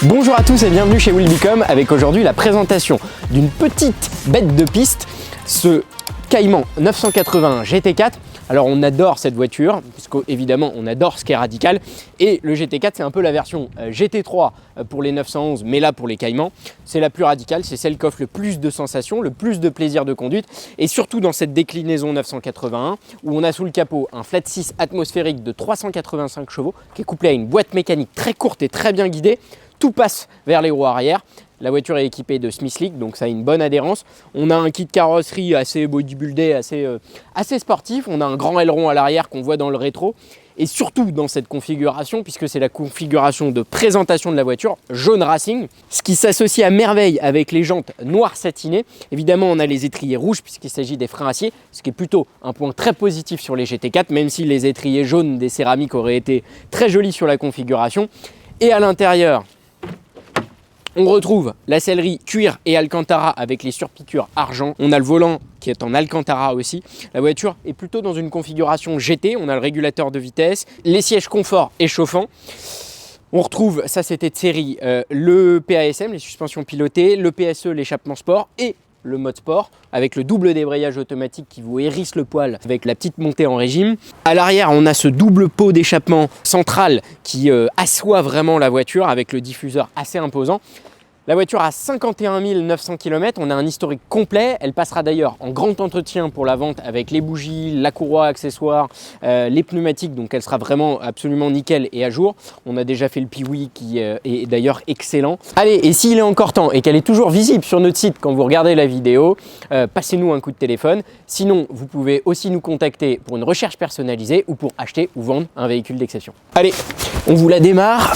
Bonjour à tous et bienvenue chez Will Become avec aujourd'hui la présentation d'une petite bête de piste, ce Cayman 981 GT4. Alors on adore cette voiture, puisqu'évidemment on adore ce qui est radical, et le GT4 c'est un peu la version GT3 pour les 911, mais là pour les Caymans, c'est la plus radicale, c'est celle qui offre le plus de sensations, le plus de plaisir de conduite, et surtout dans cette déclinaison 981, où on a sous le capot un flat 6 atmosphérique de 385 chevaux, qui est couplé à une boîte mécanique très courte et très bien guidée. Tout passe vers les roues arrière. La voiture est équipée de Smith Leak, donc ça a une bonne adhérence. On a un kit carrosserie assez bodybuildé, assez sportif. On a un grand aileron à l'arrière qu'on voit dans le rétro. Et surtout dans cette configuration, puisque c'est la configuration de présentation de la voiture, jaune racing, ce qui s'associe à merveille avec les jantes noires satinées. Évidemment, on a les étriers rouges puisqu'il s'agit des freins acier, ce qui est plutôt un point très positif sur les GT4, même si les étriers jaunes des céramiques auraient été très jolis sur la configuration. Et à l'intérieur, on retrouve la sellerie cuir et alcantara avec les surpiqûres argent. On a le volant qui est en alcantara aussi. La voiture est plutôt dans une configuration GT. On a le régulateur de vitesse, les sièges confort et chauffants. On retrouve, ça c'était de série, le PASM, les suspensions pilotées, le PSE, l'échappement sport et le mode sport avec le double débrayage automatique qui vous hérisse le poil avec la petite montée en régime. À l'arrière, on a ce double pot d'échappement central qui assoit vraiment la voiture avec le diffuseur assez imposant. La voiture a 51 900 km, on a un historique complet. Elle passera d'ailleurs en grand entretien pour la vente avec les bougies, la courroie accessoire, les pneumatiques, donc elle sera vraiment absolument nickel et à jour. On a déjà fait le Piwi qui est d'ailleurs excellent. Allez, et s'il est encore temps et qu'elle est toujours visible sur notre site quand vous regardez la vidéo, passez-nous un coup de téléphone. Sinon, vous pouvez aussi nous contacter pour une recherche personnalisée ou pour acheter ou vendre un véhicule d'exception. Allez, on vous la démarre.